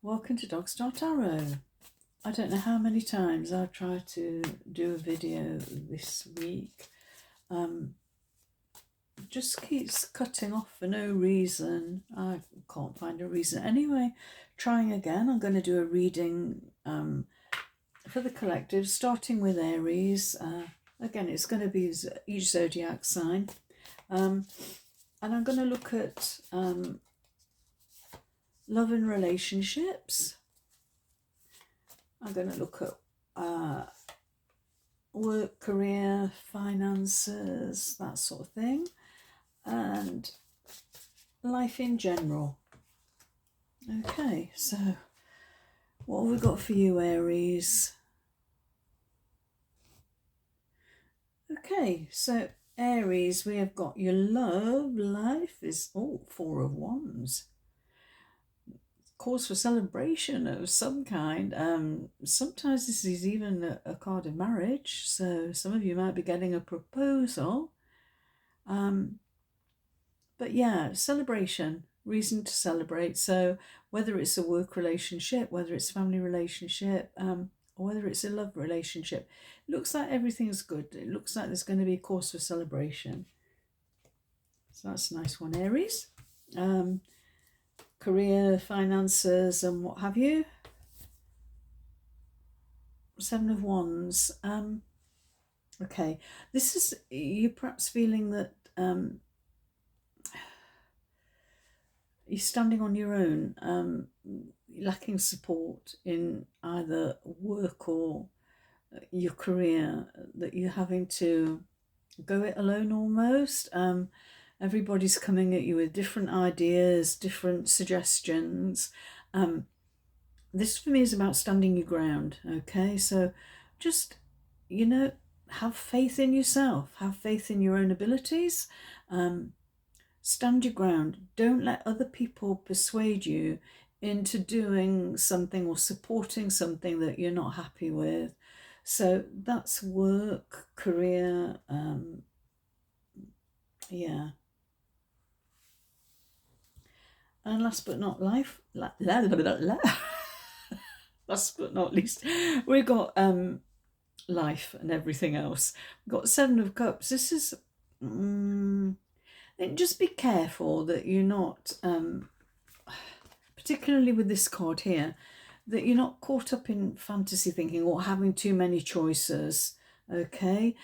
Welcome to Dog Star Tarot. I don't know how many times I've tried to do a video this week. Just keeps cutting off for no reason. I can't find a reason. Anyway, trying again. I'm going to do a reading for the collective, starting with Aries. Again, it's going to be each zodiac sign. And I'm going to look at love and relationships. I'm going to look at work, career, finances, that sort of thing, and life in general. Okay, so what have we got for you, Aries? Okay, so Aries, we have got your love life is, Four of Wands. Cause for celebration of some kind. Sometimes this is even a card of marriage, so some of you might be getting a proposal. But yeah, celebration, reason to celebrate. So whether it's a work relationship, whether it's a family relationship, or whether it's a love relationship, it looks like everything's good. It looks like there's going to be a cause for celebration. So that's a nice one, Aries. Career, finances, and what have you. Seven of Wands. Okay, this is you perhaps feeling that you're standing on your own, lacking support in either work or your career, that you're having to go it alone almost. Everybody's coming at you with different ideas, different suggestions. This for me is about standing your ground, okay? So just, have faith in yourself, have faith in your own abilities, stand your ground. Don't let other people persuade you into doing something or supporting something that you're not happy with. So that's work, career, yeah. And last but not least, we've got life and everything else. We've got Seven of Cups. This is, just be careful that you're not, particularly with this card here, that you're not caught up in fantasy thinking or having too many choices, okay?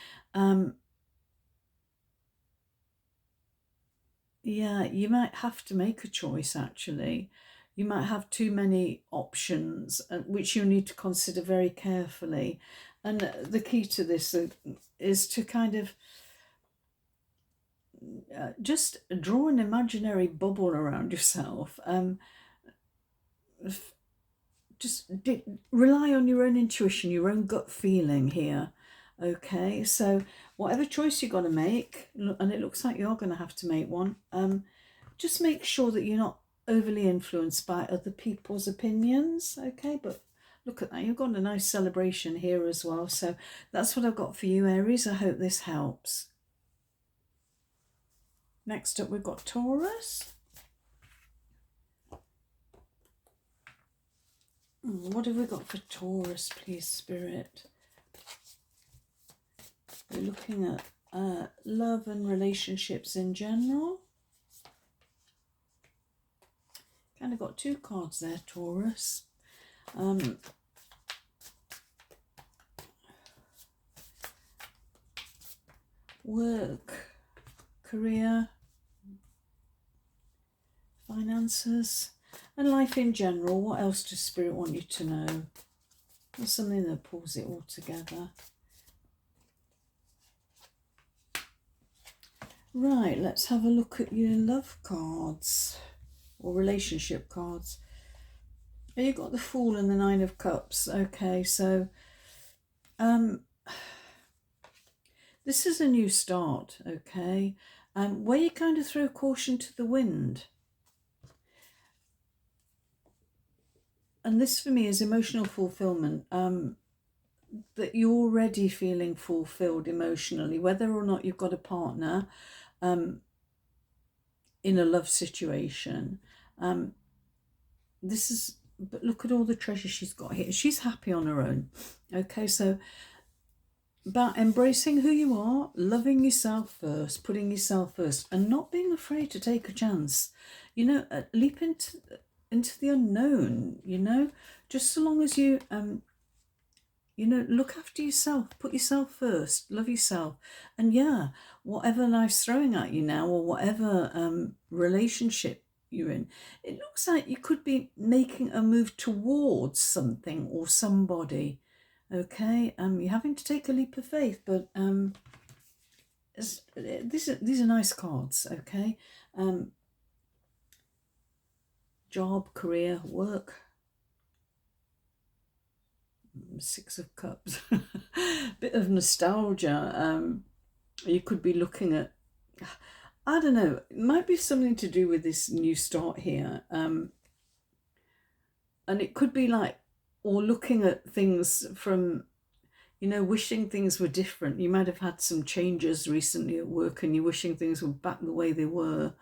Yeah, you might have to make a choice, actually. You might have too many options, which you need to consider very carefully. And the key to this is to kind of just draw an imaginary bubble around yourself. Just rely on your own intuition, your own gut feeling here. Okay, so whatever choice you're going to make, and it looks like you're going to have to make one, just make sure that you're not overly influenced by other people's opinions. Okay, but look at that, you've got a nice celebration here as well. So that's what I've got for you, Aries. I hope this helps. Next up, we've got Taurus. What have we got for Taurus, please, Spirit? We're looking at love and relationships in general. Kind of got two cards there, Taurus. Work, career, finances, and life in general. What else does Spirit want you to know? There's something that pulls it all together. Right, let's have a look at your love cards or relationship cards. You've got the Fool and the Nine of Cups. Okay, so this is a new start, okay, where you kind of throw caution to the wind. And this for me is emotional fulfillment, that you're already feeling fulfilled emotionally, whether or not you've got a partner in a love situation. This is but look at all the treasure she's got here. She's happy on her own. Okay, so about embracing who you are, loving yourself first, putting yourself first, and not being afraid to take a chance. You know, leap into the unknown. You know, just so long as you you know, look after yourself, put yourself first, love yourself, and yeah, whatever life's throwing at you now, or whatever relationship you're in, it looks like you could be making a move towards something or somebody. Okay, you're having to take a leap of faith, but these are nice cards. Okay, job, career, work. Six of Cups. Bit of nostalgia. You could be looking at, I don't know, it might be something to do with this new start here. And it could be like, or looking at things from, you know, wishing things were different. You might have had some changes recently at work and you're wishing things were back the way they were.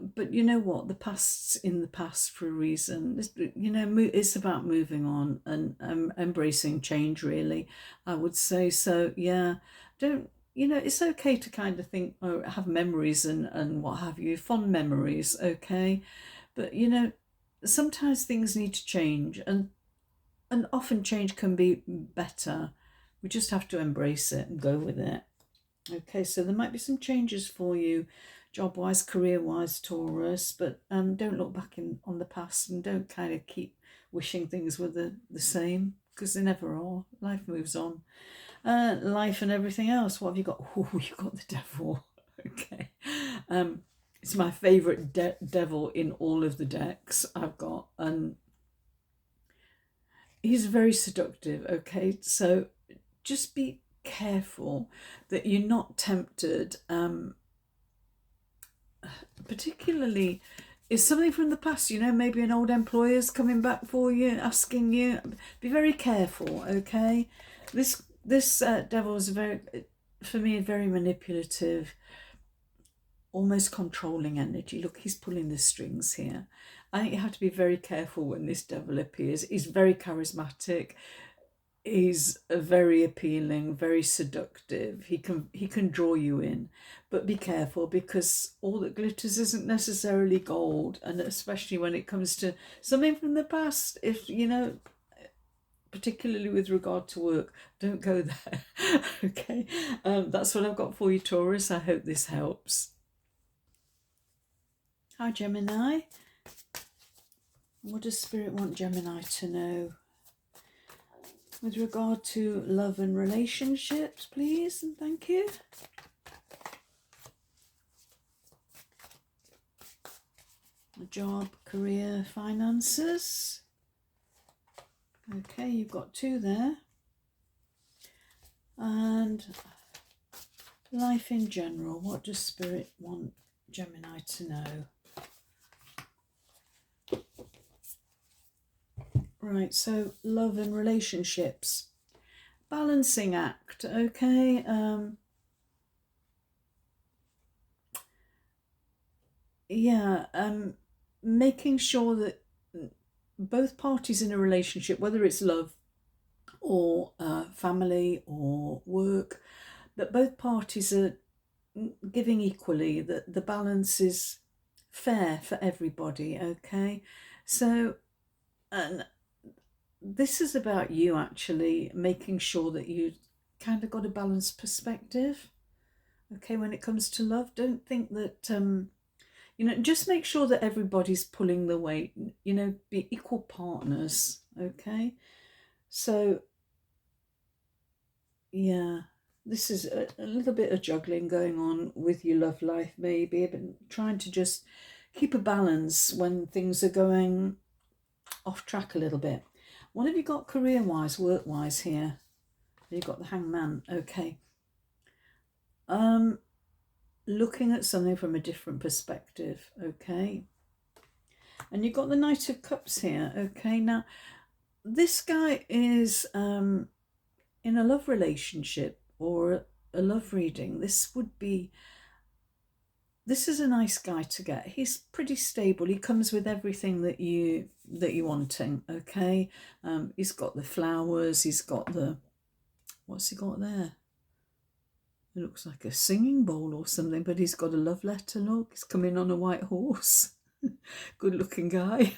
But you know what? The past's in the past for a reason. You know, it's about moving on and embracing change, really, I would say. So, yeah, don't, you know, it's okay to kind of think or have memories and what have you, fond memories, okay? But, you know, sometimes things need to change and often change can be better. We just have to embrace it and go with it. Okay, so there might be some changes for you, job-wise, career-wise, Taurus, but don't look back on the past and don't kind of keep wishing things were the same, because they never are. Life moves on. Life and everything else. What have you got? Oh, you've got the devil. Okay. It's my favourite devil in all of the decks I've got, and he's very seductive, okay? So just be careful that you're not tempted, particularly if something from the past, you know, maybe an old employer's coming back for you, asking you. Be very careful, okay? This devil is for me, very manipulative, almost controlling energy. Look, he's pulling the strings here. I think you have to be very careful when this devil appears. He's very charismatic. He's very appealing, very seductive. He can draw you in, but be careful, because all that glitters isn't necessarily gold, and especially when it comes to something from the past. If you know, particularly with regard to work, don't go there. Okay, that's what I've got for you, Taurus. I hope this helps. Hi, Gemini. What does Spirit want Gemini to know with regard to love and relationships, please, and thank you. Job, career, finances. Okay, you've got two there. And life in general. What does Spirit want Gemini to know? Right, so love and relationships. Balancing act, okay? Making sure that both parties in a relationship, whether it's love or family or work, that both parties are giving equally, that the balance is fair for everybody, okay? So, and this is about you actually making sure that you kind of got a balanced perspective, okay, when it comes to love. Don't think that, you know, just make sure that everybody's pulling the weight, you know, be equal partners, okay? So, yeah, this is a little bit of juggling going on with your love life, maybe, but trying to just keep a balance when things are going off track a little bit. What have you got career-wise, work-wise here? You've got the Hangman, okay. Looking at something from a different perspective, okay. And you've got the Knight of Cups here, okay. Now, this guy is in a love relationship or a love reading. This would be this is a nice guy to get. He's pretty stable. He comes with everything that you're wanting. Okay, he's got the flowers. He's got the, what's he got there? It looks like a singing bowl or something, but he's got a love letter. Look, he's coming on a white horse. Good looking guy.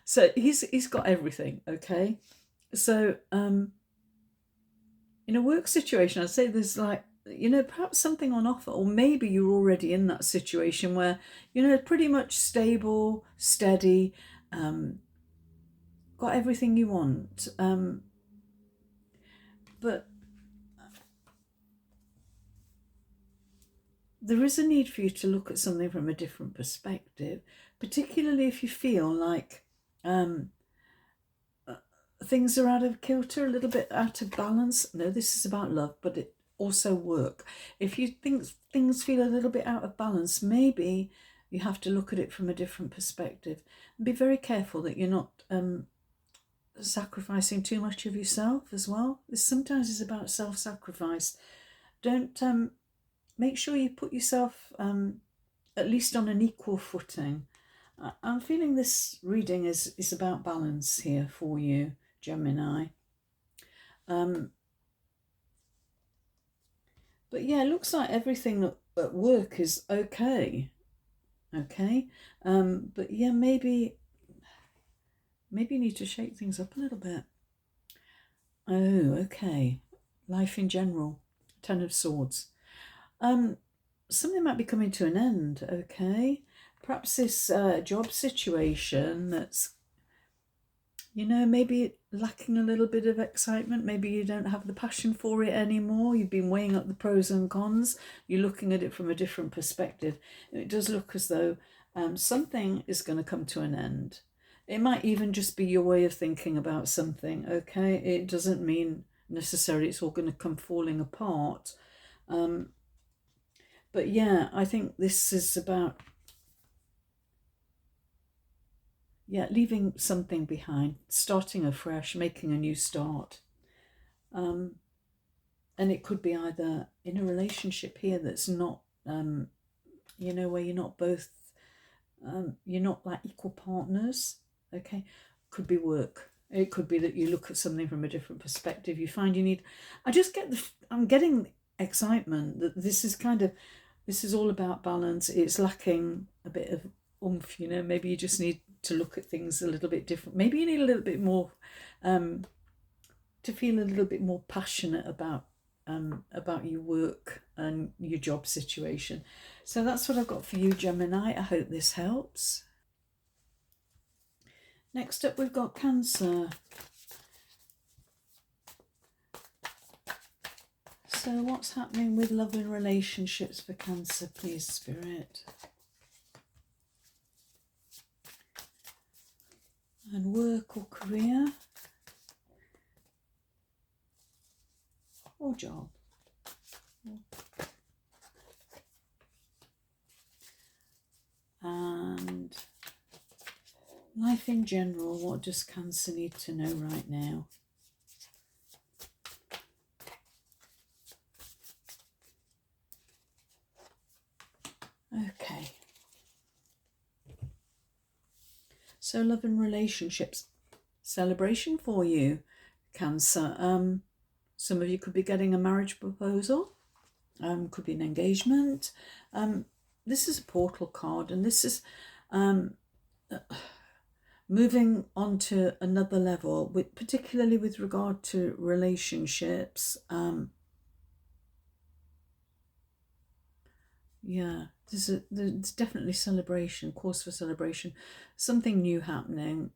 So he's got everything. Okay, so in a work situation, I'd say there's like, perhaps something on offer, or maybe you're already in that situation where, pretty much stable, steady, got everything you want. But there is a need for you to look at something from a different perspective, particularly if you feel like things are out of kilter, a little bit out of balance. No, this is about love, but it also work. If you think things feel a little bit out of balance, maybe you have to look at it from a different perspective and be very careful that you're not sacrificing too much of yourself as well. This sometimes is about self-sacrifice. Don't make sure you put yourself at least on an equal footing. I'm feeling this reading is about balance here for you, Gemini. But yeah, it looks like everything at work is okay. Okay. But yeah, maybe you need to shake things up a little bit. Oh, okay. Life in general. Ten of Swords. Something might be coming to an end. Okay. Perhaps this job situation that's, maybe lacking a little bit of excitement. Maybe you don't have the passion for it anymore. You've been weighing up the pros and cons. You're looking at it from a different perspective. It does look as though something is going to come to an end. It might even just be your way of thinking about something, okay? It doesn't mean necessarily it's all going to come falling apart. But yeah, I think this is about, leaving something behind, starting afresh, making a new start. And it could be either in a relationship here that's not, where you're not both, you're not like equal partners, okay? Could be work. It could be that you look at something from a different perspective. You find you need, I'm getting excitement that this is all about balance. It's lacking a bit of oomph, maybe you just need to look at things a little bit different. Maybe you need a little bit more to feel a little bit more passionate about your work and your job situation. So that's what I've got for you, Gemini. I hope this helps. Next up, we've got Cancer. So what's happening with love and relationships for Cancer, please, Spirit? And work or career or job. And life in general, what does Cancer need to know right now? Okay. So love and relationships, celebration for you, Cancer. Some of you could be getting a marriage proposal, could be an engagement. This is a portal card, and this is moving on to another level, particularly with regard to relationships. There's definitely celebration, cause for celebration, something new happening.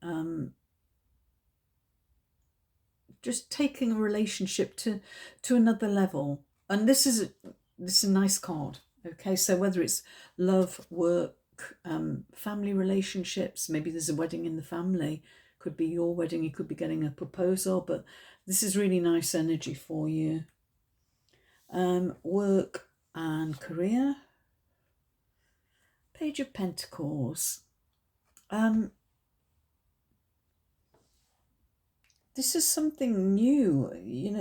Just taking a relationship to another level, and this is a nice card. Okay, so whether it's love, work, family relationships, maybe there's a wedding in the family, could be your wedding, you could be getting a proposal, but this is really nice energy for you. Work and career. Page of Pentacles. This is something new.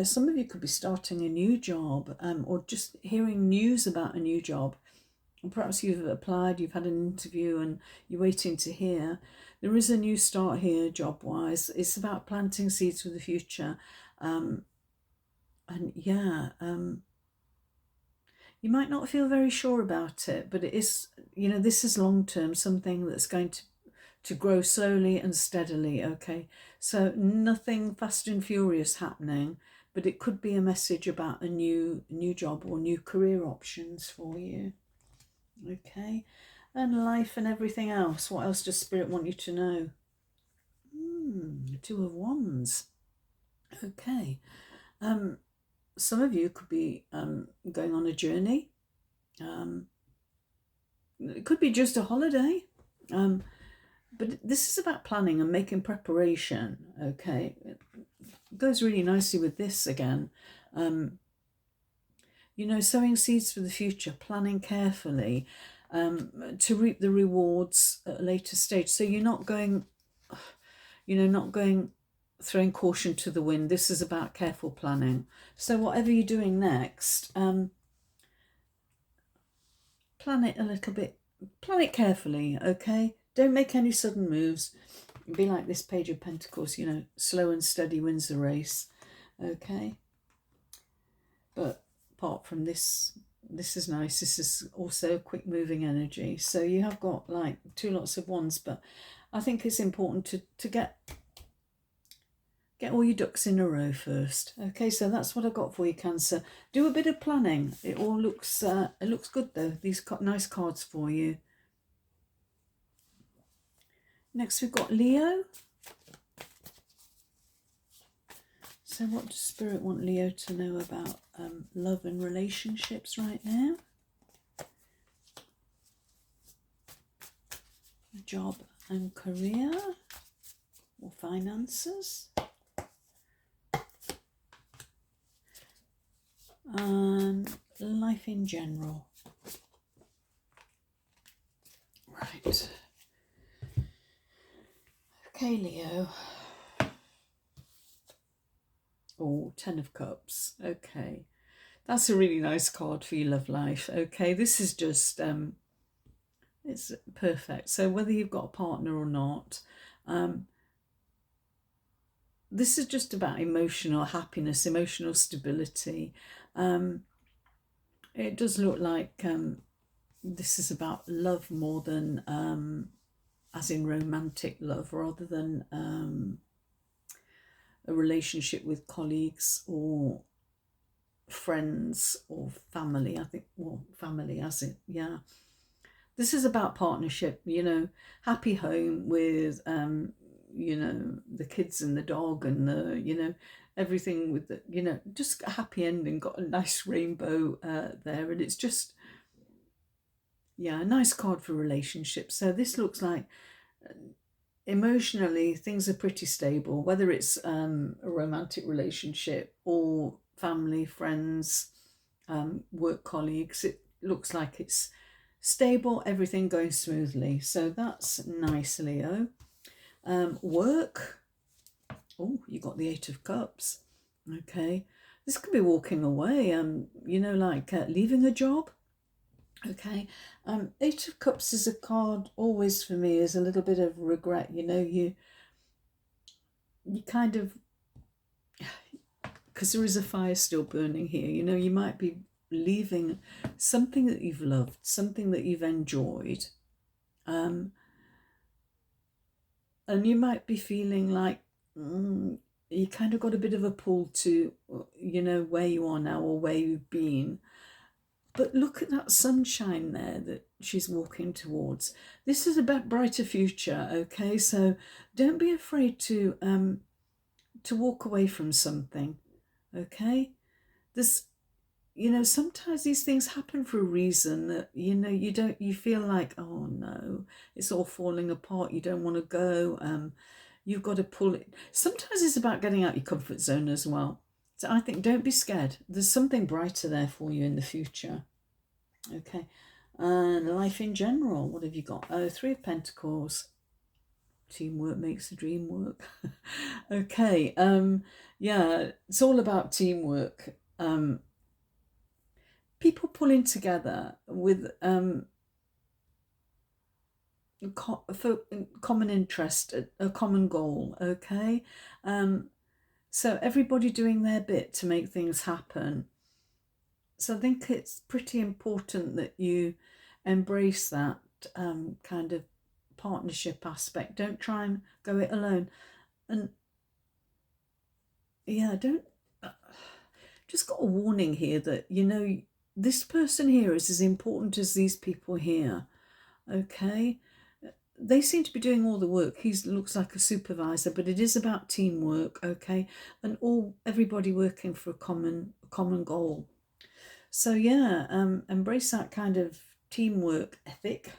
Some of you could be starting a new job, or just hearing news about a new job. perhaps you've applied, you've had an interview and you're waiting to hear. There is a new start here job-wise. It's about planting seeds for the future. And yeah, you might not feel very sure about it, but it is, this is long-term, something that's going to grow slowly and steadily, okay? So nothing fast and furious happening, but it could be a message about a new job or new career options for you. Okay, and life and everything else. What else does Spirit want you to know? Two of Wands. Okay, some of you could be going on a journey. It could be just a holiday. But this is about planning and making preparation. Okay, it goes really nicely with this again. Sowing seeds for the future, planning carefully to reap the rewards at a later stage. So you're not going, throwing caution to the wind. This is about careful planning. So whatever you're doing next, plan it a little bit, plan it carefully, okay? Don't make any sudden moves. Be like this Page of Pentacles, slow and steady wins the race, okay? But apart from this is nice. This is also quick moving energy. So you have got like two lots of wands, but I think it's important to get all your ducks in a row first. Okay, so that's what I got for you, Cancer. Do a bit of planning. It all looks good though. These nice cards for you. Next we've got Leo. So what does Spirit want Leo to know about love and relationships right now? Job and career or finances? And life in general. Right. Okay, Leo. Oh, 10 of Cups. Okay. That's a really nice card for your love life. Okay, this is just, it's perfect. So whether you've got a partner or not, this is just about emotional happiness, emotional stability. It does look like this is about love more than, as in romantic love, rather than a relationship with colleagues or friends or family. I think, well, family as it, yeah. This is about partnership, happy home with, the kids and the dog and the, everything with the, just a happy ending, got a nice rainbow there. And it's just, yeah, a nice card for relationships. So this looks like emotionally things are pretty stable, whether it's a romantic relationship or family, friends, work colleagues. It looks like it's stable, everything going smoothly. So that's nice, Leo. Work. Oh, you got the 8 of Cups. Okay. This could be walking away, like leaving a job. Okay. 8 of Cups is a card always for me is a little bit of regret. You kind of, because there is a fire still burning here, you might be leaving something that you've loved, something that you've enjoyed. And you might be feeling like you kind of got a bit of a pull to, where you are now or where you've been. But look at that sunshine there that she's walking towards. This is a brighter future, okay? So don't be afraid to walk away from something, okay? There's, sometimes these things happen for a reason that, you feel like, oh no, it's all falling apart. You don't want to go. You've got to pull it. Sometimes it's about getting out your comfort zone as well. So I think don't be scared. There's something brighter there for you in the future. Okay. And life in general, what have you got? Oh, 3 of Pentacles. Teamwork makes the dream work. Okay. Yeah, it's all about teamwork. People pulling together with common interest, a common goal, okay? So everybody doing their bit to make things happen. So I think it's pretty important that you embrace that kind of partnership aspect. Don't try and go it alone. And yeah, don't, just got a warning here that, you know, this person here is as important as these people here, okay? They seem to be doing all the work. He looks like a supervisor, but it is about teamwork, okay? And everybody working for a common goal. So yeah, embrace that kind of teamwork ethic,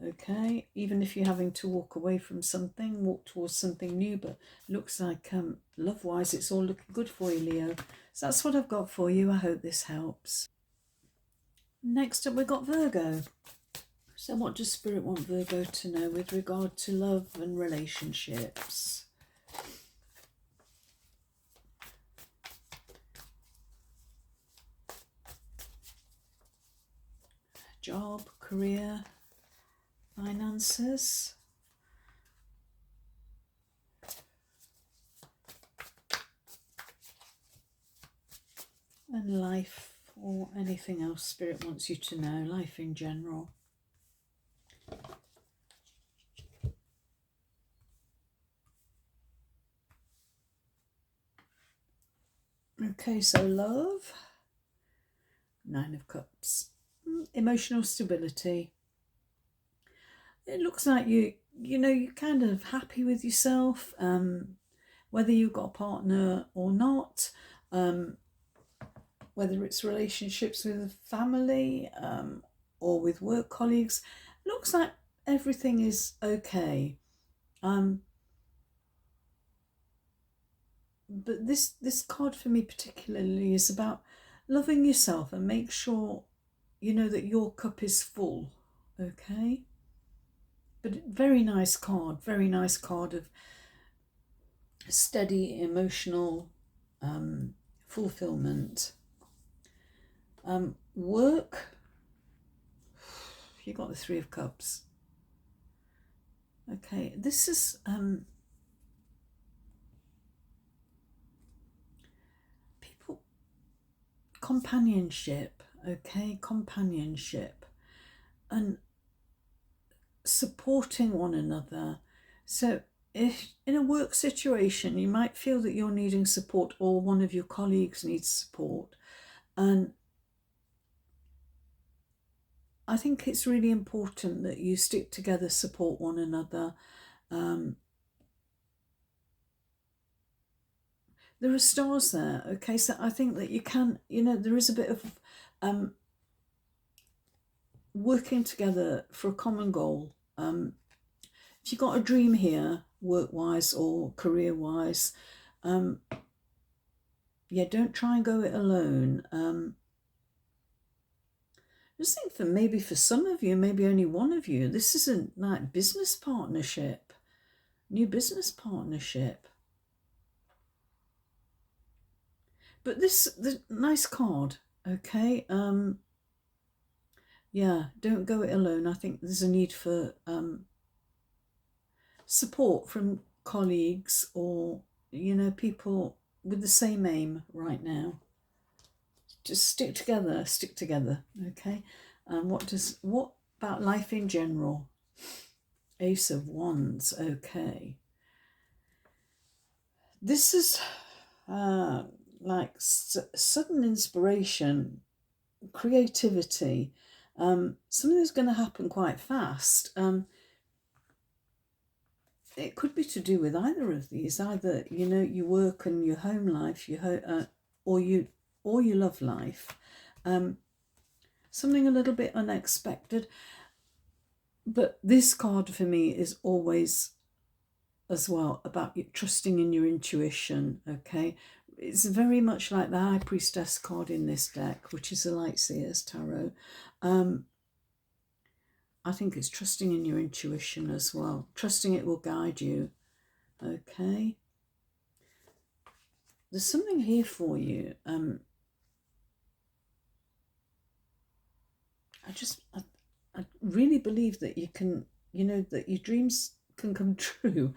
okay? Even if you're having to walk away from something, walk towards something new, but looks like love-wise, it's all looking good for you, Leo. So that's what I've got for you. I hope this helps. Next up, we've got Virgo. So what does Spirit want Virgo to know with regard to love and relationships? Job, career, finances. And life, or anything else Spirit wants you to know, life in general. Okay, so love, 9 of Cups, emotional stability. It looks like you're kind of happy with yourself, whether you've got a partner or not, whether it's relationships with family or with work colleagues. It looks like everything is okay. But this card for me particularly is about loving yourself and make sure you know that your cup is full, okay? But very nice card of steady emotional fulfillment. Work, you got the 3 of Cups. Okay, this is people, companionship, okay, companionship and supporting one another. So if in a work situation you might feel that you're needing support or one of your colleagues needs support, and I think it's really important that you stick together, support one another. There are stars there, okay? So I think that you can, there is a bit of working together for a common goal. If you've got a dream here, work-wise or career-wise, yeah, don't try and go it alone. Just think maybe for some of you, maybe only one of you, this is a like business partnership, new business partnership. But the nice card, okay? Yeah, don't go it alone. I think there's a need for support from colleagues or, people with the same aim right now. Just stick together, okay? And what about life in general? Ace of Wands, okay. This is like sudden inspiration, creativity. Something's going to happen quite fast. It could be to do with either of these, either your work and your home life, or your love life. Something a little bit unexpected. But this card for me is always as well about you trusting in your intuition, okay? It's very much like the High Priestess card in this deck, which is the Lightseer's Tarot. I think it's trusting in your intuition as well. Trusting it will guide you, okay? There's something here for you. I really believe that you can you know, that your dreams can come true.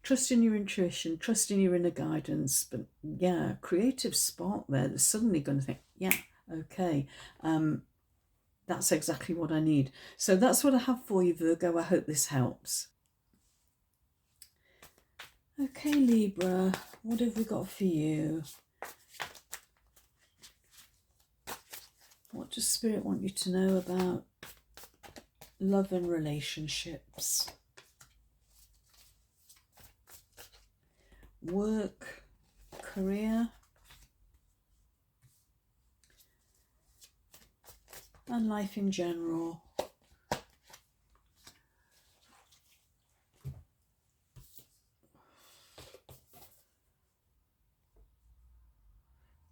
Trust in your intuition, trust in your inner guidance. But yeah, creative spark there. They're suddenly going to think, yeah, okay, that's exactly what I need. So that's what I have for you, Virgo. I hope this helps. Okay, Libra, what have we got for you? What does Spirit want you to know about love and relationships? Work, career, and life in general.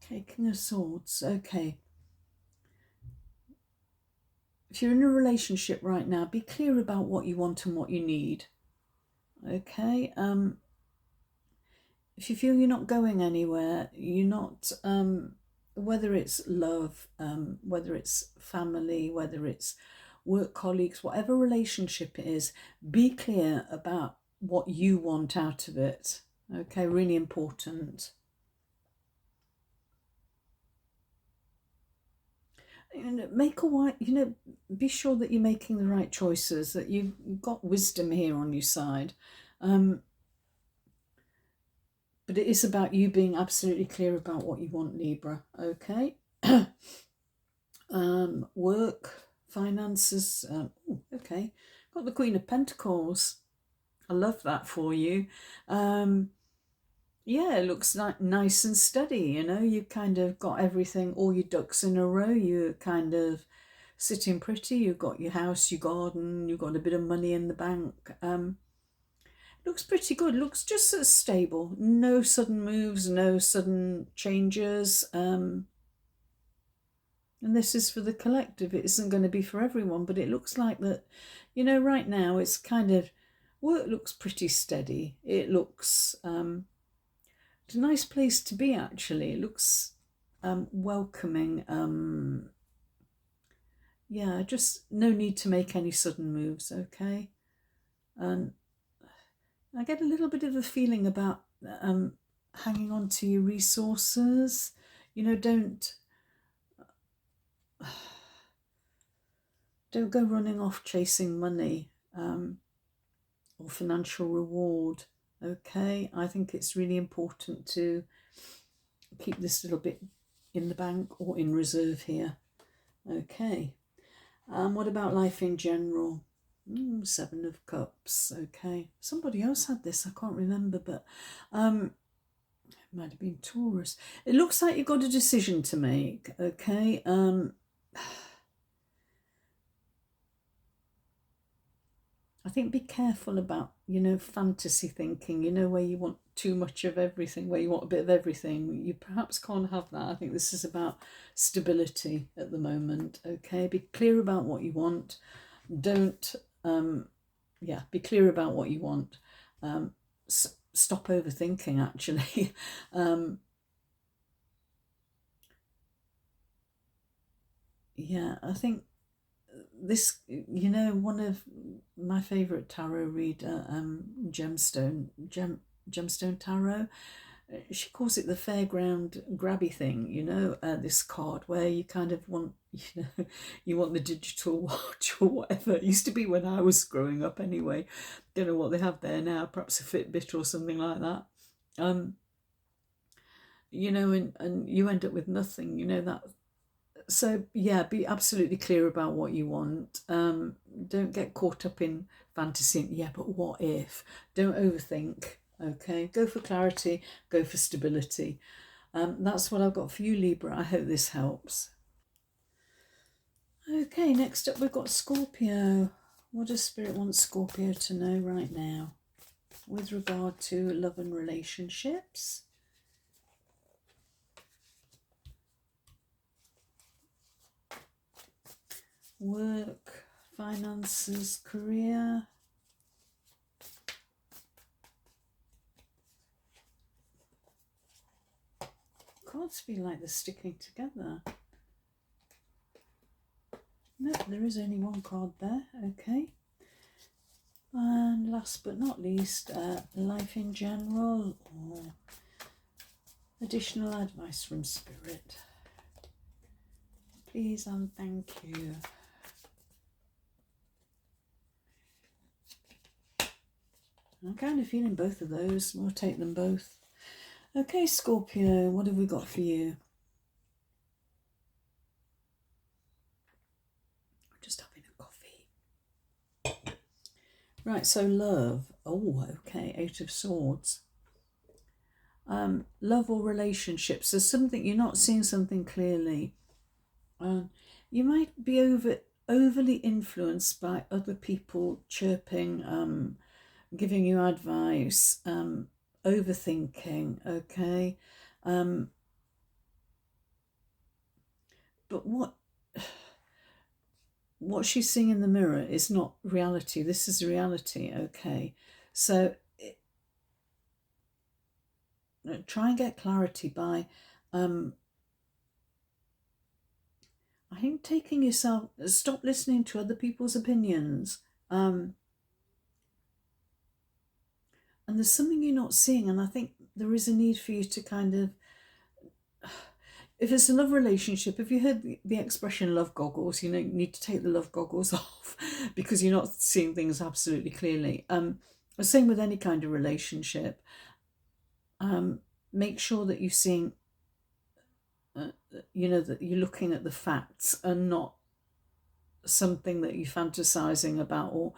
Okay, King of Swords. Okay. If you're in a relationship right now, be clear about what you want and what you need. Okay. If you feel you're not going anywhere, you're not, whether it's love, whether it's family, whether it's work colleagues, whatever relationship it is, be clear about what you want out of it. Okay, really important. Make a white, be sure that you're making the right choices, that you've got wisdom here on your side. But it is about you being absolutely clear about what you want, Libra. Okay. Work, finances. Okay. Got the Queen of Pentacles. I love that for you. Yeah, it looks nice and steady, you've kind of got everything, all your ducks in a row. You're kind of sitting pretty. You've got your house, your garden, you've got a bit of money in the bank. Looks pretty good. Looks just as stable. No sudden moves, no sudden changes. And this is for the collective. It isn't going to be for everyone, but it looks like that, right now it's kind of, work looks pretty steady. It looks, it's a nice place to be, actually. It looks welcoming. Yeah, just no need to make any sudden moves, okay? And I get a little bit of a feeling about hanging on to your resources. Don't go running off chasing money or financial reward. Okay, I think it's really important to keep this little bit in the bank or in reserve here. Okay, what about life in general? Seven of Cups. Okay, somebody else had this, I can't remember, but it might have been Taurus. It looks like you've got a decision to make. Okay. I think be careful about, fantasy thinking, where you want too much of everything, where you want a bit of everything. You perhaps can't have that. I think this is about stability at the moment. Okay, be clear about what you want. Don't, be clear about what you want. Stop overthinking, actually. Yeah, I think this, one of my favorite tarot reader, Gemstone Tarot, she calls it the fairground grabby thing, this card where you kind of want, you want the digital watch or whatever. It used to be when I was growing up anyway. Don't know what they have there now, perhaps a Fitbit or something like that. And you end up with nothing, that. So yeah, be absolutely clear about what you want. Don't get caught up in fantasy. Yeah, but what if? Don't overthink. Okay, go for clarity, go for stability. That's what I've got for you, Libra. I hope this helps. Okay, next up we've got Scorpio. What does Spirit want Scorpio to know right now with regard to love and relationships? Work, finances, career. Cards feel like they're sticking together. No, there is only one card there. Okay. And last but not least, life in general or additional advice from Spirit. Please and thank you. I'm kind of feeling both of those. We'll take them both. Okay, Scorpio, what have we got for you? Just having a coffee. Right, so love. Oh, okay, Eight of Swords. Love or relationships. There's something, you're not seeing something clearly. You might be overly influenced by other people chirping, giving you advice, overthinking, okay? But what she's seeing in the mirror is not reality. This is reality, okay? So try and get clarity by, I think, taking yourself, stop listening to other people's opinions. And there's something you're not seeing, and I think there is a need for you to kind of, if it's a love relationship, if you heard the expression love goggles, you know, you need to take the love goggles off because you're not seeing things absolutely clearly. The same with any kind of relationship. Make sure that you're seeing, you know, that you're looking at the facts and not something that you're fantasizing about or,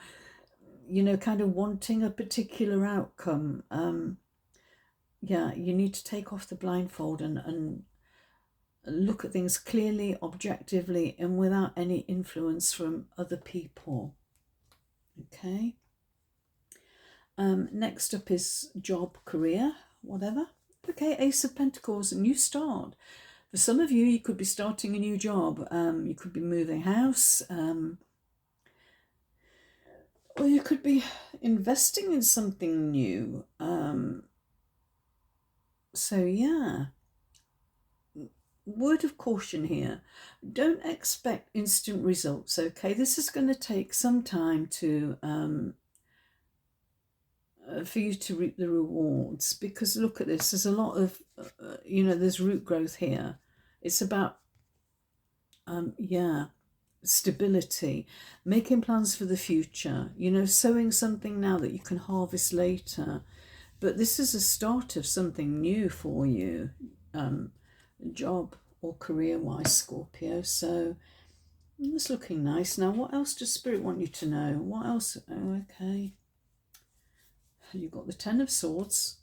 you know, kind of wanting a particular outcome. Yeah, you need to take off the blindfold and look at things clearly, objectively, and without any influence from other people. Okay. Next up is job, career, whatever. Okay, Ace of Pentacles, a new start. For some of you, you could be starting a new job. You could be moving house. Or you could be investing in something new. So yeah, word of caution here. Don't expect instant results, okay? This is going to take some time to for you to reap the rewards, because look at this, there's a lot of you know, there's root growth here. It's about stability, making plans for the future, you know, sowing something now that you can harvest later. But this is a start of something new for you, job or career wise, Scorpio. So it's looking nice. Now, what else does Spirit want you to know? What else? Oh, okay. You've got the Ten of Swords.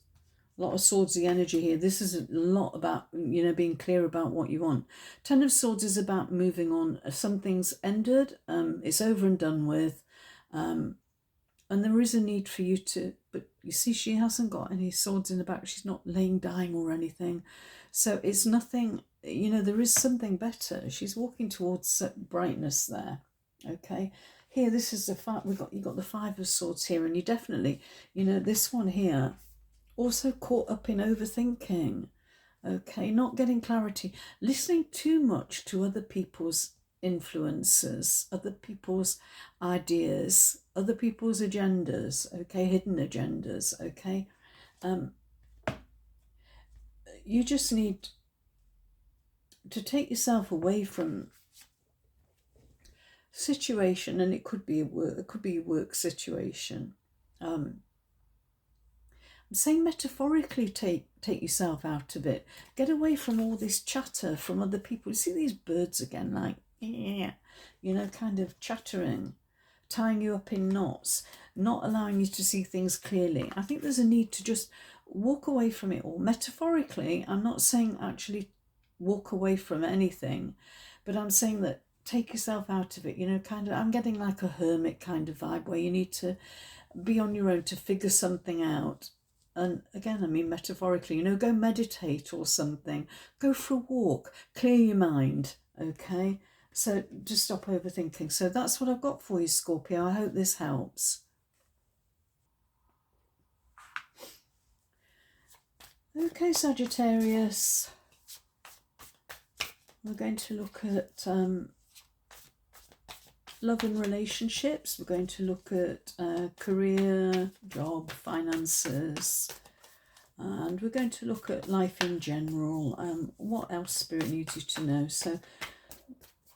A lot of swordsy energy here. This is a lot about, you know, being clear about what you want. Ten of Swords is about moving on. Something's ended. It's over and done with. And there is a need for you to, but you see, she hasn't got any swords in the back. She's not laying dying or anything. So it's nothing, you know, there is something better. She's walking towards brightness there. Okay. Here, this is the five. You got the Five of Swords here, and you definitely, you know, this one here, also caught up in overthinking. Okay, not getting clarity, listening too much to other people's influences, other people's ideas, other people's agendas, okay, hidden agendas, okay. You just need to take yourself away from situation, and it could be a work situation. I'm saying metaphorically, take yourself out of it. Get away from all this chatter from other people. You see these birds again, like, yeah, you know, kind of chattering, tying you up in knots, not allowing you to see things clearly. I think there's a need to just walk away from it all. Metaphorically, I'm not saying actually walk away from anything, but I'm saying that take yourself out of it, you know, kind of, I'm getting like a hermit kind of vibe where you need to be on your own to figure something out. And again, I mean metaphorically, you know, go meditate or something, go for a walk, clear your mind, okay? So just stop overthinking. So that's what I've got for you, Scorpio. I hope this helps. Okay, Sagittarius. We're going to look at love and relationships. We're going to look at career, job, finances, and we're going to look at life in general. What else Spirit needs you to know. So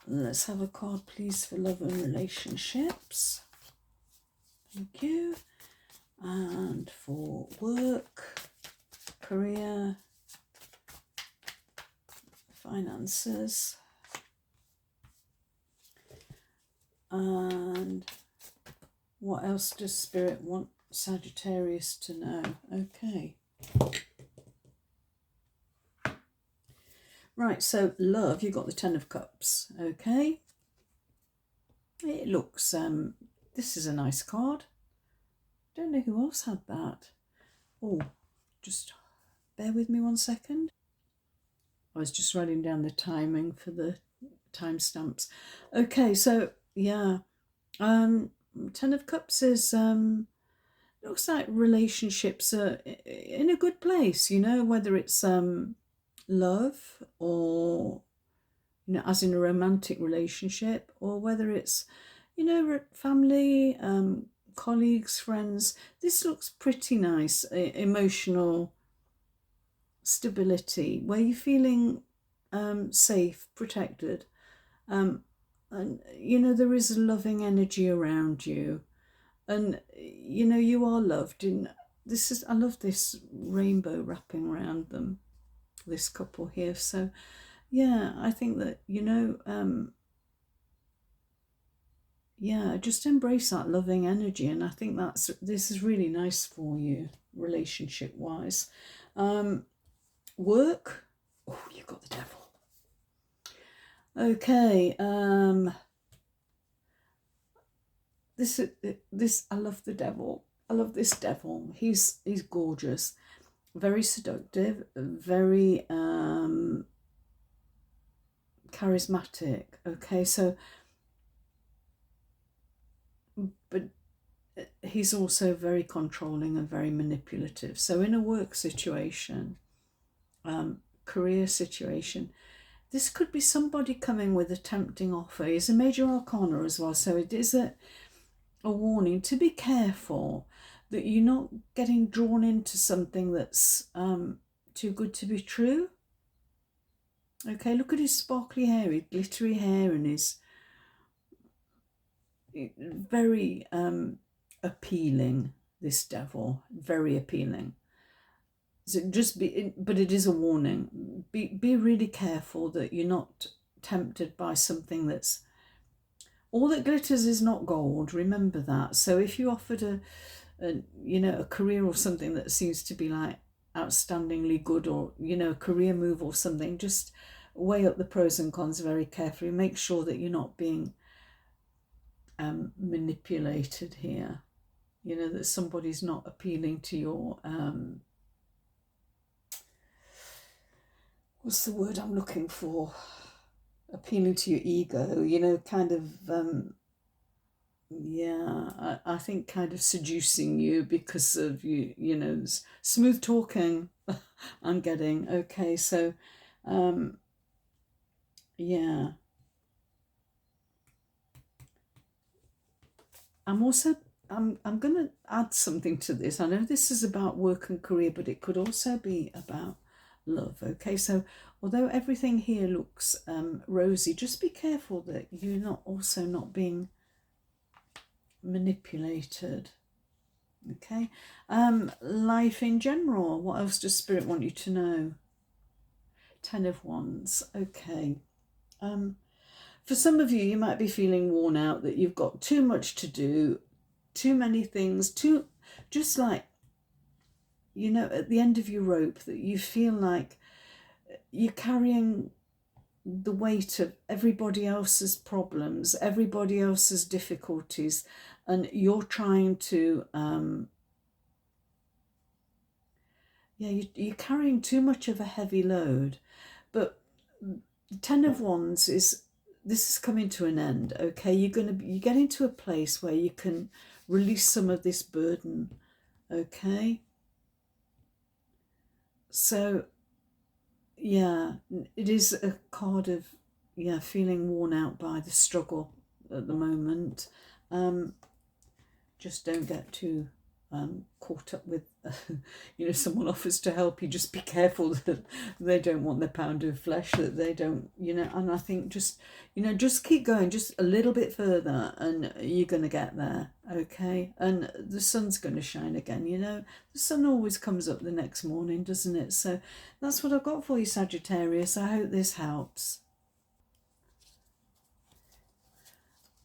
let's have a card, please, for love and relationships. Thank you. And for work, career, finances, and what else does Spirit want Sagittarius to know? Okay. Right, so love, you got the Ten of Cups, okay? It looks, this is a nice card. Don't know who else had that. Oh, just bear with me 1 second. I was just writing down the timing for the timestamps. Okay, so yeah, Ten of Cups is looks like relationships are in a good place, you know, whether it's love or, you know, as in a romantic relationship, or whether it's, you know, family, colleagues, friends. This looks pretty nice. Emotional stability, where you're feeling safe, protected, and you know, there is a loving energy around you, and you know, you are loved. And this is, I love this rainbow wrapping around them, this couple here. So yeah, I think that, you know, yeah, just embrace that loving energy, and I think this is really nice for you relationship wise. Work, oh, you got the Devil. Okay, this I love the Devil. I love this Devil. He's gorgeous, very seductive, very charismatic. Okay, so, but he's also very controlling and very manipulative. So in a work situation, career situation, this could be somebody coming with a tempting offer. He's a major arcana as well, so it is a warning to be careful that you're not getting drawn into something that's too good to be true. Okay, look at his sparkly hair, his glittery hair, and his very appealing, this Devil, very appealing. So but it is a warning. Be really careful that you're not tempted by something that's, all that glitters is not gold. Remember that. So if you offered a you know, a career or something that seems to be like outstandingly good, or, you know, a career move or something, just weigh up the pros and cons very carefully. Make sure that you're not being manipulated here. You know, that somebody's not appealing to your what's the word I'm looking for? Appealing to your ego, you know, kind of, yeah, I think kind of seducing you because of you know, smooth talking. I'm getting, okay, so, yeah. I'm going to add something to this. I know this is about work and career, but it could also be about love. Okay, so although everything here looks rosy, just be careful that you're not being manipulated. Okay, life in general, what else does Spirit want you to know? Ten of Wands. Okay, for some of you, you might be feeling worn out, that you've got too much to do, too many things, just like, you know, at the end of your rope, that you feel like you're carrying the weight of everybody else's problems, everybody else's difficulties, and you're trying to, yeah, you're carrying too much of a heavy load. But Ten of Wands this is coming to an end. Okay, you're getting to a place where you can release some of this burden. Okay, so yeah, it is a card of, yeah, feeling worn out by the struggle, at the moment. Just don't get too caught up with, you know, someone offers to help you. Just be careful that they don't want their pound of flesh, that they don't, you know. And I think just, you know, just keep going just a little bit further and you're going to get there, okay? And the sun's going to shine again, you know. The sun always comes up the next morning, doesn't it? So that's what I've got for you, Sagittarius. I hope this helps.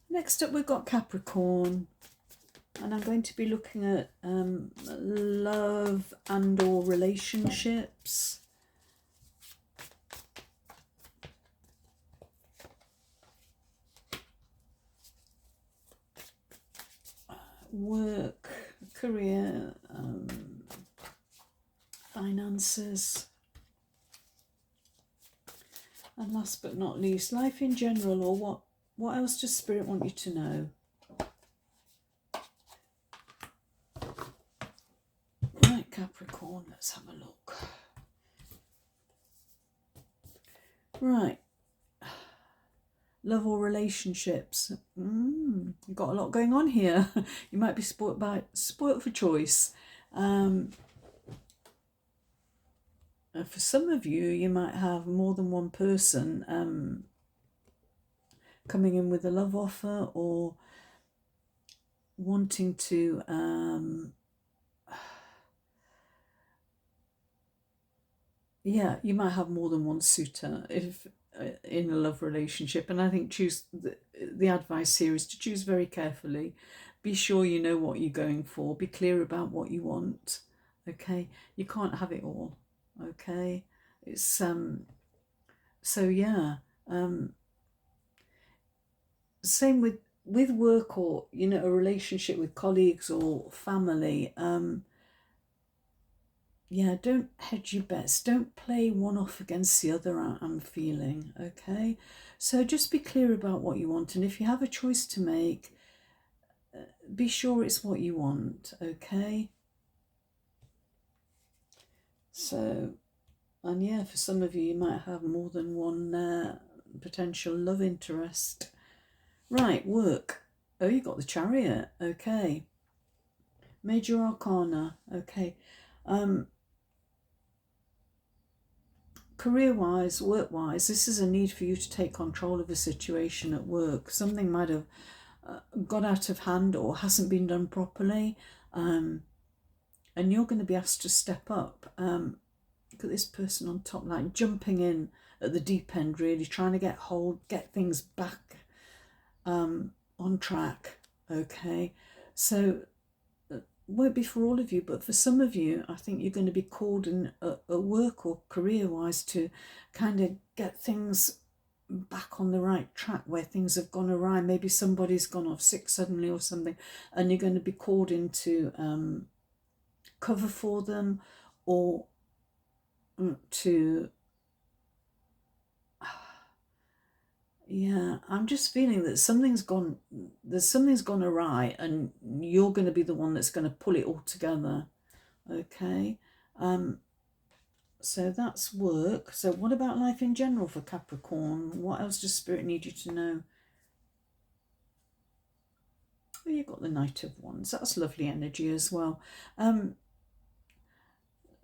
Next up, we've got Capricorn. And I'm going to be looking at love and or relationships. Work, career, finances. And last but not least, life in general, or what else does Spirit want you to know? Capricorn, let's have a look. Right, love or relationships. You've got a lot going on here. You might be spoilt for choice. For some of you, you might have more than one person coming in with a love offer, or wanting to yeah, you might have more than one suitor if in a love relationship. And I think choose the advice here is to choose very carefully. Be sure you know what you're going for. Be clear about what you want. Okay, you can't have it all. Okay, it's so yeah. Same with work, or you know, a relationship with colleagues or family. Yeah, don't hedge your bets. Don't play one off against the other, I'm feeling, okay? So just be clear about what you want. And if you have a choice to make, be sure it's what you want, okay? So, and yeah, for some of you, you might have more than one potential love interest. Right, work. Oh, you got the Chariot, okay. Major Arcana, okay. Career-wise, work-wise, this is a need for you to take control of a situation at work. Something might have got out of hand or hasn't been done properly, and you're going to be asked to step up. Look at this person on top, like jumping in at the deep end, really trying to get things back on track, okay? So won't be for all of you, but for some of you, I think you're going to be called in at work or career-wise to kind of get things back on the right track where things have gone awry. Maybe somebody's gone off sick suddenly or something, and you're going to be called in to cover for them, or to yeah, I'm just feeling that something's gone awry, and you're going to be the one that's going to pull it all together, okay? So that's work. So what about life in general for Capricorn? What else does Spirit need you to know? Oh, you've got the Knight of Wands. That's lovely energy as well.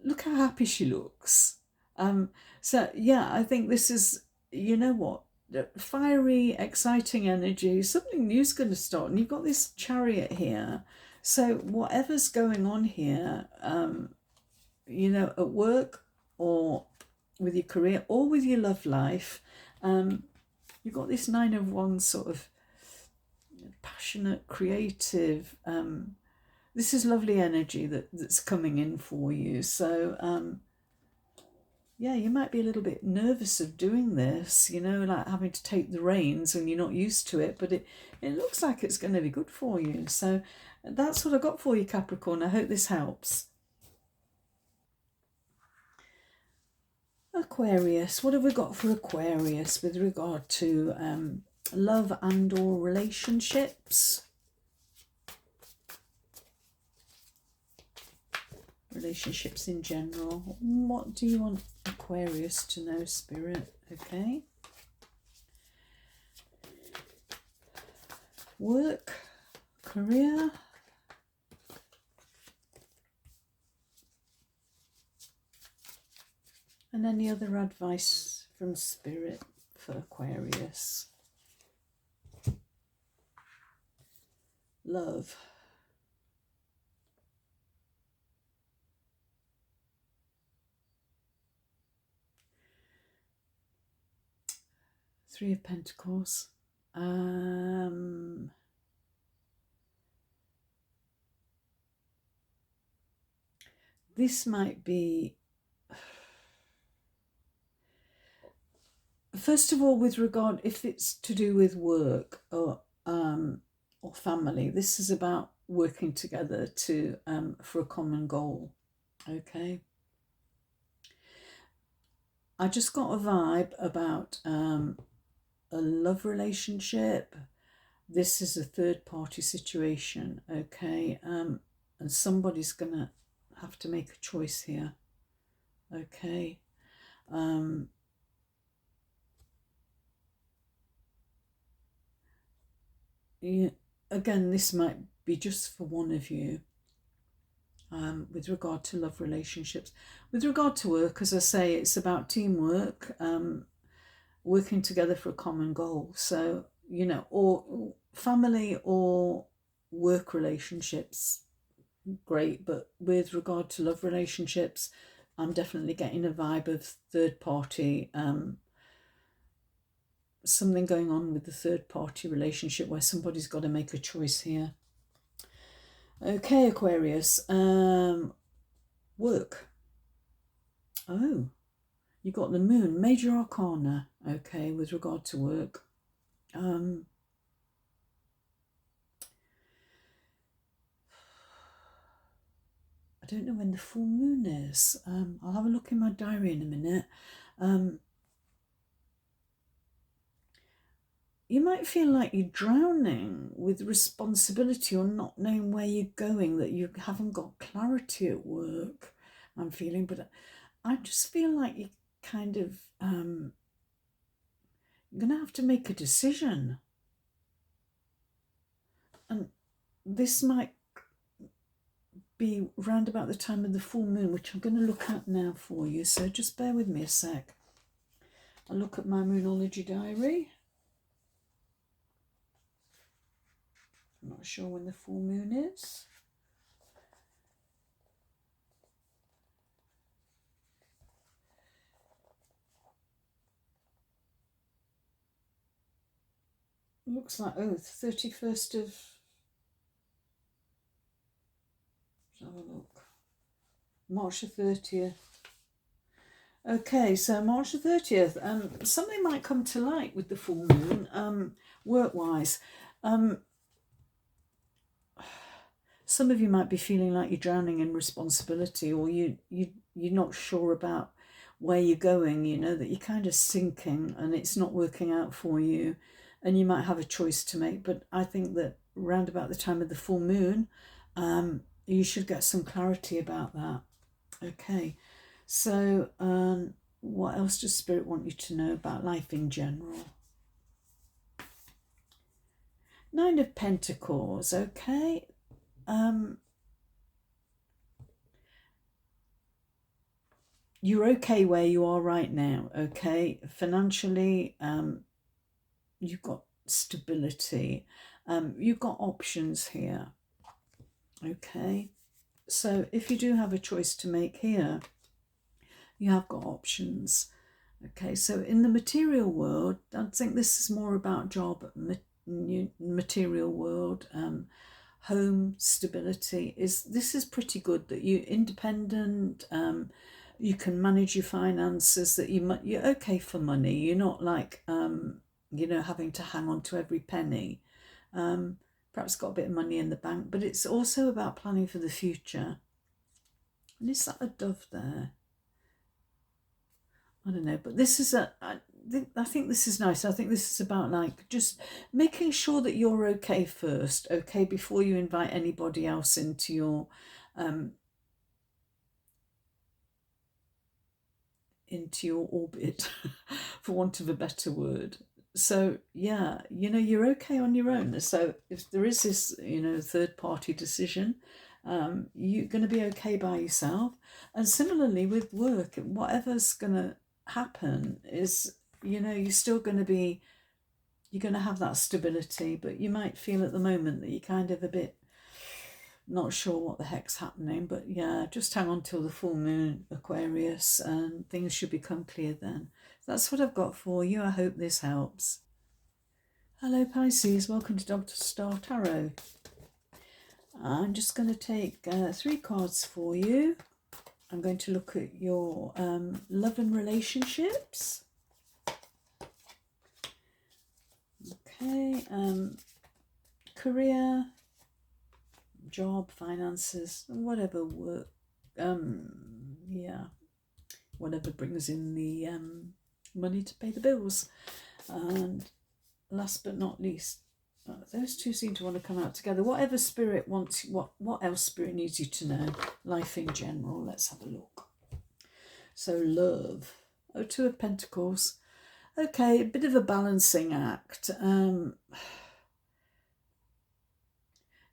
Look how happy she looks. So yeah, I think this is, you know what, fiery, exciting energy. Something new's going to start, and you've got this Chariot here. So whatever's going on here, you know, at work or with your career or with your love life, you've got this Nine of Wands, sort of passionate, creative. This is lovely energy that's coming in for you. So yeah, you might be a little bit nervous of doing this, you know, like having to take the reins when you're not used to it, but it looks like it's going to be good for you. So that's what I got for you, Capricorn. I hope this helps. Aquarius, what have we got for Aquarius with regard to love and or relationships? Relationships in general. What do you want Aquarius to know, Spirit? Okay. work, career, and any other advice from Spirit for Aquarius. Love. Three of Pentacles. This might be, first of all, with regard, if it's to do with work or family, this is about working together to for a common goal. Okay. I just got a vibe about a love relationship. This is a third party situation, okay? And somebody's gonna have to make a choice here, okay? Yeah, again, this might be just for one of you. With regard to love relationships. With regard to work, as I say, it's about teamwork, working together for a common goal. So, you know, or family or work relationships, great. But with regard to love relationships, I'm definitely getting a vibe of third party, something going on with the third party relationship where somebody's got to make a choice here. Okay, Aquarius, work. Oh, you got the moon, major arcana, okay, with regard to work. I don't know when the full moon is. I'll have a look in my diary in a minute. You might feel like you're drowning with responsibility or not knowing where you're going, that you haven't got clarity at work, I'm feeling. But I just feel like you kind of, you're going to have to make a decision. And this might be round about the time of the full moon, which I'm going to look at now for you. So just bear with me a sec. I'll look at my Moonology diary. I'm not sure when the full moon is. Looks like, oh, 31st of... Let's have a look. March the 30th. Okay, so March the 30th. Something might come to light with the full moon, work-wise. Some of you might be feeling like you're drowning in responsibility, or you're not sure about where you're going, you know, that you're kind of sinking and it's not working out for you, and you might have a choice to make. But I think that round about the time of the full moon, you should get some clarity about that. Okay, so what else does Spirit want you to know about life in general? Nine of Pentacles, okay. You're okay where you are right now, okay? Financially, you've got stability. You've got options here, okay? So if you do have a choice to make here, you have got options, okay? So in the material world, I think this is more about job, material world, home stability. This is pretty good, that you're independent, you can manage your finances, that you're okay for money. You're not like, you know, having to hang on to every penny. Perhaps got a bit of money in the bank, but it's also about planning for the future. And is that a dove there? I don't know, but this is I think this is nice. I think this is about like just making sure that you're okay first, okay, before you invite anybody else into your orbit, for want of a better word. So yeah, you know, you're okay on your own. So if there is this, you know, third party decision, you're going to be okay by yourself. And similarly with work, whatever's going to happen is, you know, you're going to have that stability, but you might feel at the moment that you're kind of a bit not sure what the heck's happening. But yeah, just hang on till the full moon, Aquarius, and things should become clear then. That's what I've got for you. I hope this helps. Hello Pisces, welcome to Dr. Star Tarot. I'm just going to take 3 cards for you. I'm going to look at your love and relationships. Okay, career, job, finances, whatever work, yeah, whatever brings in the money to pay the bills. And last but not least, those two seem to want to come out together. Whatever spirit wants, what else spirit needs you to know? Life in general. Let's have a look. So love. Oh, 2 of Pentacles. Okay, a bit of a balancing act. You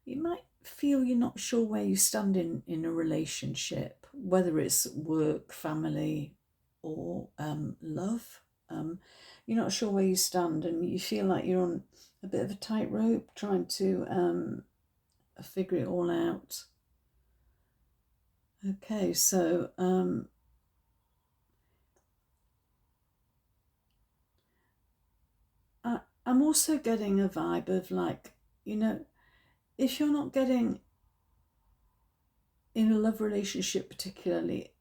might feel you're not sure where you stand in a relationship, whether it's work, family, or love. You're not sure where you stand, and you feel like you're on a bit of a tightrope trying to figure it all out. Okay, so I'm also getting a vibe of like, you know, if you're not getting in a love relationship particularly,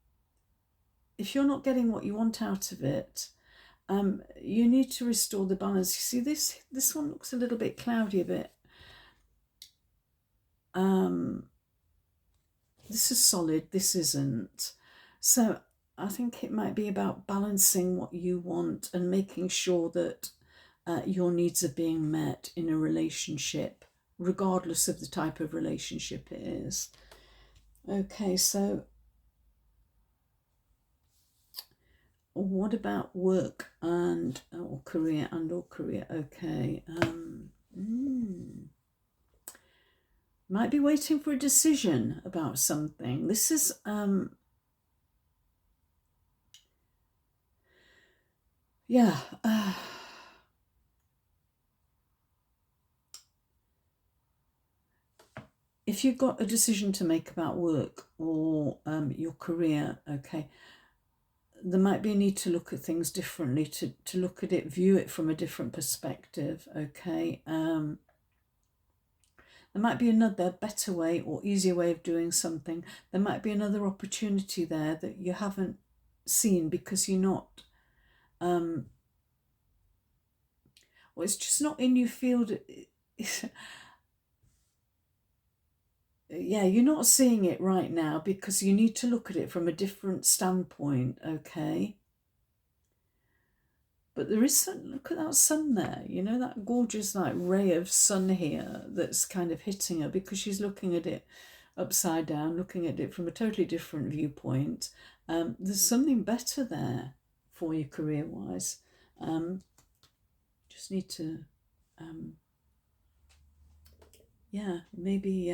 if you're not getting what you want out of it, you need to restore the balance. You see, this one looks a little bit cloudy a bit. This is solid, this isn't. So I think it might be about balancing what you want and making sure that your needs are being met in a relationship, regardless of the type of relationship it is. Okay, so what about work and or career and or career? Okay. Might be waiting for a decision about something. This is yeah. If you've got a decision to make about work or your career, okay, there might be a need to look at things differently, to look at it, view it from a different perspective, okay? There might be another better way or easier way of doing something. There might be another opportunity there that you haven't seen because you're not, well, it's just not in your field. Yeah, you're not seeing it right now because you need to look at it from a different standpoint, okay? But there is sun, look at that sun there, you know, that gorgeous like ray of sun here that's kind of hitting her because she's looking at it upside down, looking at it from a totally different viewpoint. There's something better there for you career-wise. Just need to, yeah, maybe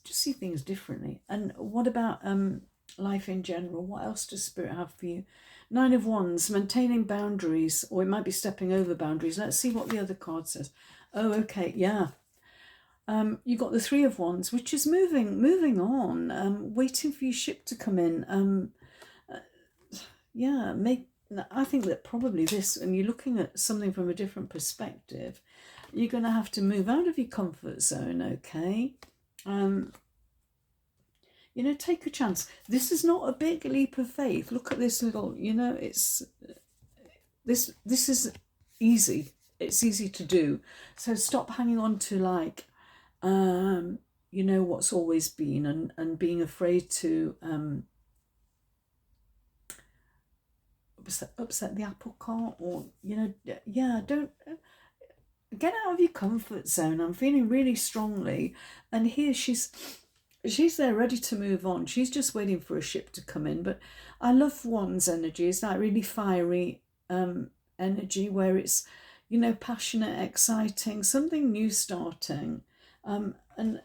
just see things differently. And what about life in general? What else does Spirit have for you? 9 of Wands, maintaining boundaries, or it might be stepping over boundaries. Let's see what the other card says. Oh, okay, yeah. You got the 3 of Wands, which is moving on, waiting for your ship to come in. Yeah, I think that probably this, and you're looking at something from a different perspective, you're going to have to move out of your comfort zone, okay? You know, take a chance. This is not a big leap of faith. Look at this little, you know, it's this is easy. It's easy to do. So stop hanging on to like you know, what's always been, and being afraid to upset the apple cart, or, you know, yeah, don't get out of your comfort zone. I'm feeling really strongly, and here she's she's there ready to move on. She's just waiting for a ship to come in. But I love one's energy. It's that really fiery energy where it's, you know, passionate, exciting, something new starting. And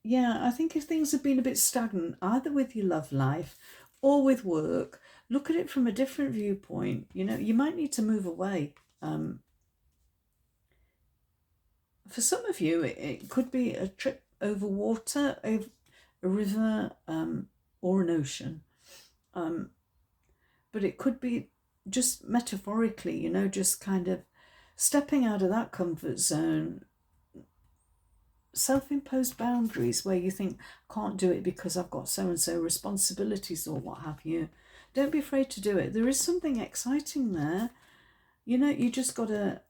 yeah, I think if things have been a bit stagnant, either with your love life or with work, look at it from a different viewpoint. You know, you might need to move away. For some of you, it could be a trip over water, over a river, or an ocean. But it could be just metaphorically, you know, just kind of stepping out of that comfort zone, self-imposed boundaries where you think, can't do it because I've got so-and-so responsibilities or what have you. Don't be afraid to do it. There is something exciting there. You know, you just got to,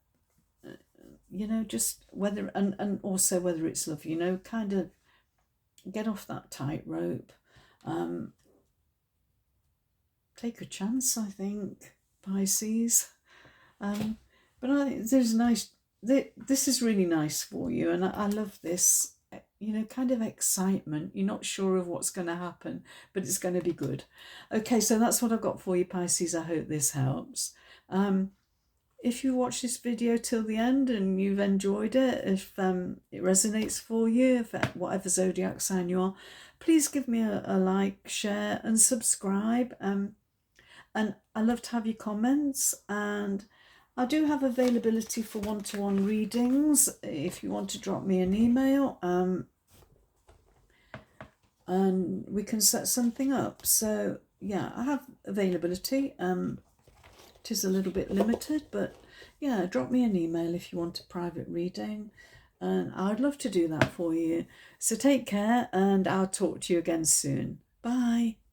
you know, just whether, and also whether it's love, you know, kind of get off that tightrope. Take a chance, I think, Pisces. But I think there's nice, this is really nice for you, and I love this, you know, kind of excitement. You're not sure of what's going to happen, but it's going to be good. Okay, so that's what I've got for you, Pisces. I hope this helps. If you watch this video till the end and you've enjoyed it, if it resonates for you, if whatever zodiac sign you are, please give me a like, share and subscribe. And I love to have your comments, and I do have availability for one-to-one readings if you want to drop me an email, and we can set something up. So yeah, I have availability. It is a little bit limited, but yeah, drop me an email if you want a private reading, and I'd love to do that for you. So take care, and I'll talk to you again soon. Bye.